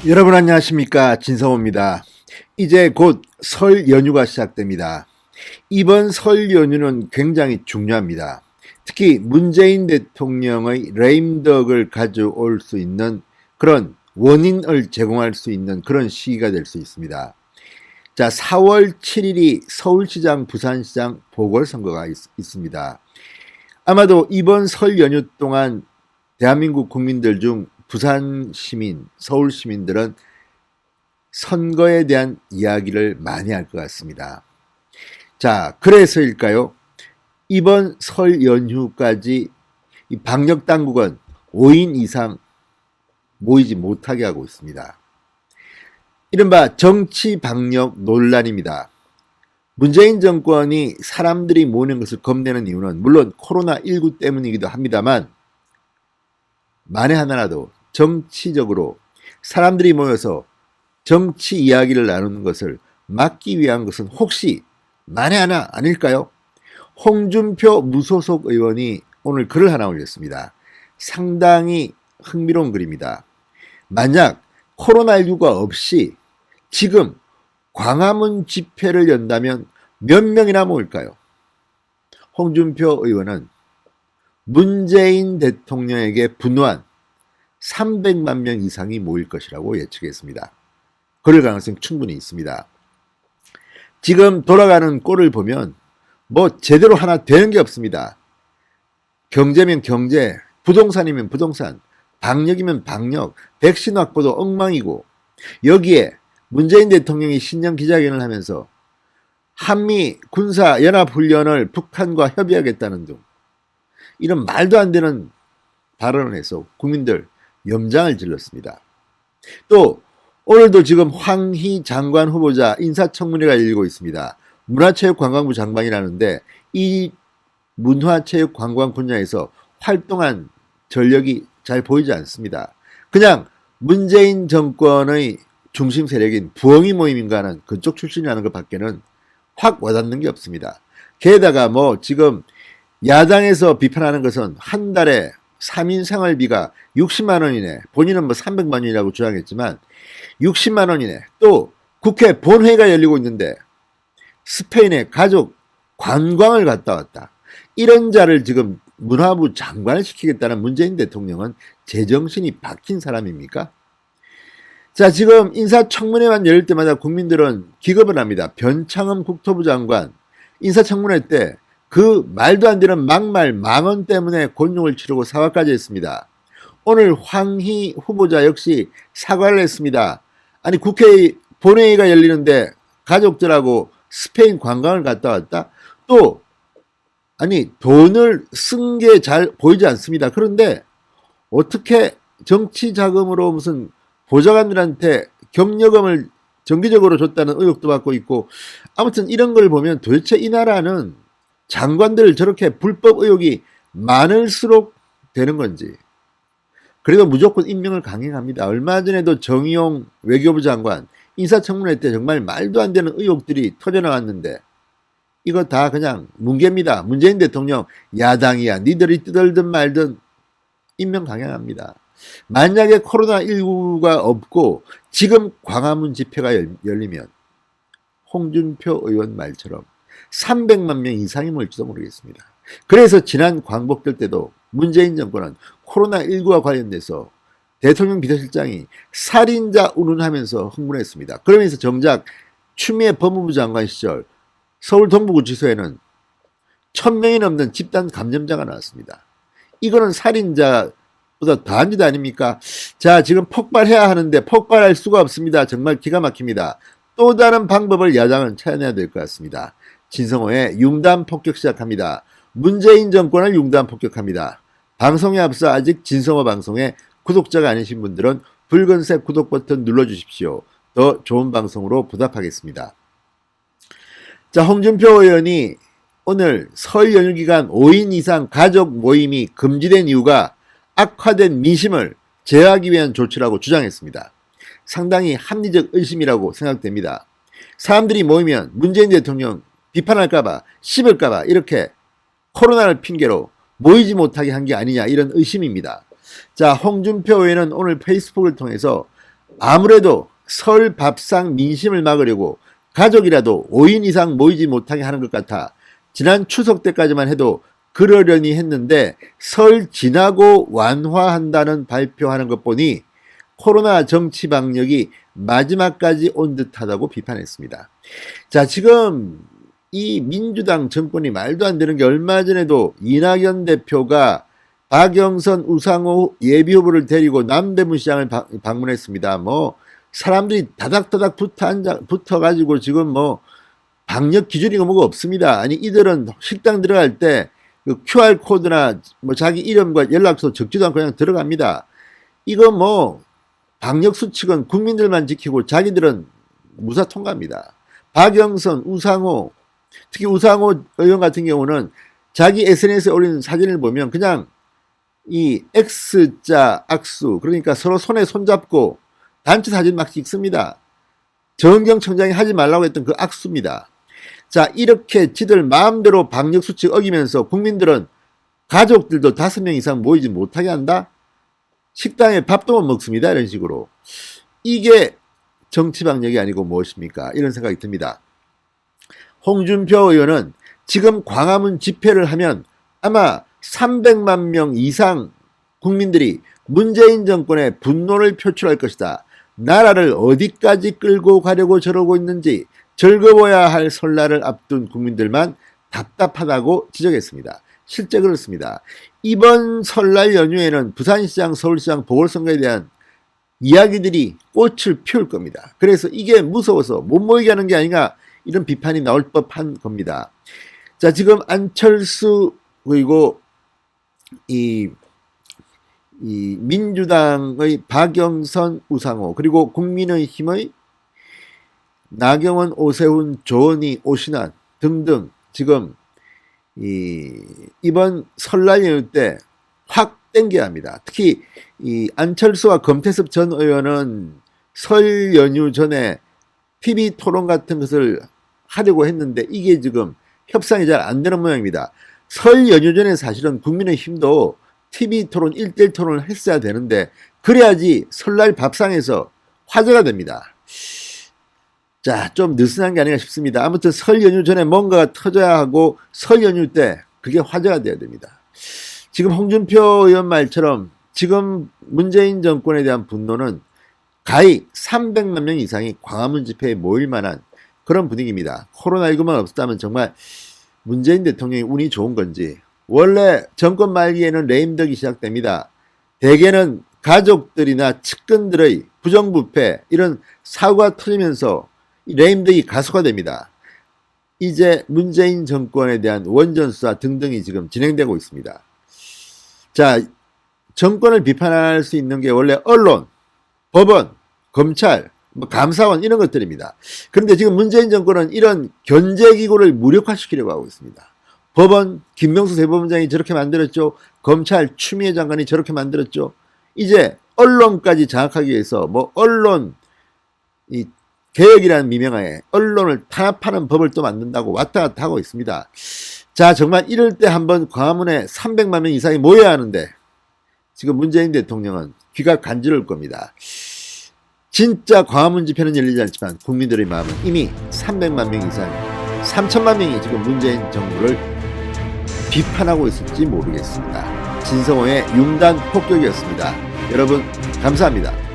여러분 안녕하십니까, 진성호입니다. 이제 곧 설 연휴가 시작됩니다. 이번 설 연휴는 굉장히 중요합니다. 특히 문재인 대통령의 레임덕을 가져올 수 있는 그런 원인을 제공할 수 있는 그런 시기가 될 수 있습니다. 자, 4월 7일이 서울시장, 부산시장 보궐선거가 있습니다. 아마도 이번 설 연휴 동안 대한민국 국민들 중 부산 시민, 서울 시민들은 선거에 대한 이야기를 많이 할 것 같습니다. 자, 그래서일까요? 이번 설 연휴까지 이 방역 당국은 5인 이상 모이지 못하게 하고 있습니다. 이른바 정치 방역 논란입니다. 문재인 정권이 사람들이 모이는 것을 겁내는 이유는 물론 코로나19 때문이기도 합니다만, 만에 하나라도 정치적으로 사람들이 모여서 정치 이야기를 나누는 것을 막기 위한 것은 혹시 만에 하나 아닐까요? 홍준표 무소속 의원이 오늘 글을 하나 올렸습니다. 상당히 흥미로운 글입니다. 만약 코로나19가 없이 지금 광화문 집회를 연다면 몇 명이나 모일까요? 홍준표 의원은 문재인 대통령에게 분노한 300만 명 이상이 모일 것이라고 예측했습니다. 그럴 가능성이 충분히 있습니다. 지금 돌아가는 꼴을 보면 뭐 제대로 하나 되는 게 없습니다. 경제면 경제, 부동산이면 부동산, 방역이면 방역, 백신 확보도 엉망이고, 여기에 문재인 대통령이 신년 기자회견을 하면서 한미 군사 연합훈련을 북한과 협의하겠다는 등 이런 말도 안 되는 발언을 해서 국민들 염장을 질렀습니다. 또 오늘도 지금 황희 장관 후보자 인사청문회가 열리고 있습니다. 문화체육관광부 장관이라는데 이 문화체육관광 분야에서 활동한 전력이 잘 보이지 않습니다. 그냥 문재인 정권의 중심 세력인 부엉이 모임인가 하는 그쪽 출신이라는 것 밖에는 확 와닿는 게 없습니다. 게다가 뭐 지금 야당에서 비판하는 것은 한 달에 3인 생활비가 60만 원이네. 본인은 뭐 300만 원이라고 주장했지만 60만 원이네. 또 국회 본회의가 열리고 있는데 스페인에 가족 관광을 갔다 왔다. 이런 자를 지금 문화부 장관을 시키겠다는 문재인 대통령은 제정신이 박힌 사람입니까? 자, 지금 인사청문회만 열릴 때마다 국민들은 기겁을 합니다. 변창흠 국토부 장관 인사청문회 때 그 말도 안 되는 막말 망언 때문에 곤욕을 치르고 사과까지 했습니다. 오늘 황희 후보자 역시 사과를 했습니다. 아니, 국회 본회의가 열리는데 가족들하고 스페인 관광을 갔다 왔다? 또 아니, 돈을 쓴 게 잘 보이지 않습니다. 그런데 어떻게 정치 자금으로 무슨 보좌관들한테 경력금을 정기적으로 줬다는 의혹도 받고 있고, 아무튼 이런 걸 보면 도대체 이 나라는 장관들 저렇게 불법 의혹이 많을수록 되는 건지, 그래도 무조건 임명을 강행합니다. 얼마 전에도 정의용 외교부 장관 인사청문회 때 정말 말도 안 되는 의혹들이 터져나왔는데 이거 다 그냥 뭉개입니다. 문재인 대통령 야당이야 니들이 뜨들든 말든 임명 강행합니다. 만약에 코로나19가 없고 지금 광화문 집회가 열리면 홍준표 의원 말처럼 300만 명 이상이 모일지도 모르겠습니다. 그래서 지난 광복절 때도 문재인 정권은 코로나19와 관련돼서 대통령 비서실장이 살인자 운운하면서 흥분했습니다. 그러면서 정작 추미애 법무부 장관 시절 서울 동부구치소에는 1000명이 넘는 집단 감염자가 나왔습니다. 이거는 살인자보다 더한 짓 아닙니까? 자, 지금 폭발해야 하는데 폭발할 수가 없습니다. 정말 기가 막힙니다. 또 다른 방법을 야당은 찾아내야 될 것 같습니다. 진성호의 융단 폭격 시작합니다. 문재인 정권을 융단 폭격합니다. 방송에 앞서 아직 진성호 방송에 구독자가 아니신 분들은 붉은색 구독 버튼 눌러주십시오. 더 좋은 방송으로 보답하겠습니다. 자, 홍준표 의원이 오늘 설 연휴 기간 5인 이상 가족 모임이 금지된 이유가 악화된 민심을 제어하기 위한 조치라고 주장했습니다. 상당히 합리적 의심이라고 생각됩니다. 사람들이 모이면 문재인 대통령 비판할까봐, 씹을까봐 이렇게 코로나를 핑계로 모이지 못하게 한 게 아니냐, 이런 의심입니다. 자, 홍준표 의원은 오늘 페이스북을 통해서 아무래도 설 밥상 민심을 막으려고 가족이라도 5인 이상 모이지 못하게 하는 것 같아 지난 추석 때까지만 해도 그러려니 했는데 설 지나고 완화한다는 발표하는 것 보니 코로나 정치 방역이 마지막까지 온 듯하다고 비판했습니다. 자, 지금 이 민주당 정권이 말도 안 되는 게 얼마 전에도 이낙연 대표가 박영선, 우상호 예비후보를 데리고 남대문 시장을 방문했습니다. 뭐 사람들이 다닥다닥 붙어가지고 지금 뭐 방역 기준이고 뭐가 없습니다. 아니 이들은 식당 들어갈 때 그 QR코드나 뭐 자기 이름과 연락처 적지도 않고 그냥 들어갑니다. 이거 뭐 방역 수칙은 국민들만 지키고 자기들은 무사 통과합니다. 박영선, 우상호, 특히 우상호 의원 같은 경우는 자기 SNS에 올린 사진을 보면 그냥 이 X자 악수, 그러니까 서로 손에 손잡고 단체 사진 막 찍습니다. 정경 청장이 하지 말라고 했던 그 악수입니다. 자, 이렇게 지들 마음대로 방역수칙 어기면서 국민들은 가족들도 5명 이상 모이지 못하게 한다? 식당에 밥도 못 먹습니다. 이런 식으로. 이게 정치방역이 아니고 무엇입니까? 이런 생각이 듭니다. 홍준표 의원은 지금 광화문 집회를 하면 아마 300만 명 이상 국민들이 문재인 정권에 분노를 표출할 것이다. 나라를 어디까지 끌고 가려고 저러고 있는지 즐거워야 할 설날을 앞둔 국민들만 답답하다고 지적했습니다. 실제 그렇습니다. 이번 설날 연휴에는 부산시장, 서울시장 보궐선거에 대한 이야기들이 꽃을 피울 겁니다. 그래서 이게 무서워서 못 모이게 하는 게 아닌가 이런 비판이 나올 법한 겁니다. 자, 지금 안철수 그리고 이 민주당의 박영선, 우상호 그리고 국민의힘의 나경원, 오세훈, 조은희, 오신환 등등 지금 이번 설날 연휴 때 확 땡겨야 합니다. 특히 이 안철수와 금태섭 전 의원은 설 연휴 전에 TV 토론 같은 것을 하려고 했는데 이게 지금 협상이 잘 안 되는 모양입니다. 설 연휴 전에 사실은 국민의힘도 TV 토론 1대1 토론을 했어야 되는데 그래야지 설날 밥상에서 화제가 됩니다. 자, 좀 느슨한 게 아닌가 싶습니다. 아무튼 설 연휴 전에 뭔가가 터져야 하고 설 연휴 때 그게 화제가 돼야 됩니다. 지금 홍준표 의원 말처럼 지금 문재인 정권에 대한 분노는 가히 300만 명 이상이 광화문 집회에 모일 만한 그런 분위기입니다. 코로나19만 없었다면 정말 문재인 대통령이 운이 좋은 건지 원래 정권 말기에는 레임덕이 시작됩니다. 대개는 가족들이나 측근들의 부정부패 이런 사고가 터지면서 레임덕이 가속화됩니다. 이제 문재인 정권에 대한 원전수사 등등이 지금 진행되고 있습니다. 자, 정권을 비판할 수 있는 게 원래 언론, 법원, 검찰, 감사원 이런 것들입니다. 그런데 지금 문재인 정권은 이런 견제기구를 무력화시키려고 하고 있습니다. 법원, 김명수 대법원장이 저렇게 만들었죠. 검찰, 추미애 장관이 저렇게 만들었죠. 이제 언론까지 장악하기 위해서 뭐 언론 이 개혁이라는 미명하에 언론을 탄압하는 법을 또 만든다고 왔다 갔다 하고 있습니다. 자, 정말 이럴 때 한번 광화문에 300만 명 이상이 모여야 하는데 지금 문재인 대통령은 귀가 간지러울 겁니다. 진짜 광화문 집회는 열리지 않지만 국민들의 마음은 이미 300만 명 이상, 3천만 명이 지금 문재인 정부를 비판하고 있을지 모르겠습니다. 진성호의 융단 폭격이었습니다. 여러분 감사합니다.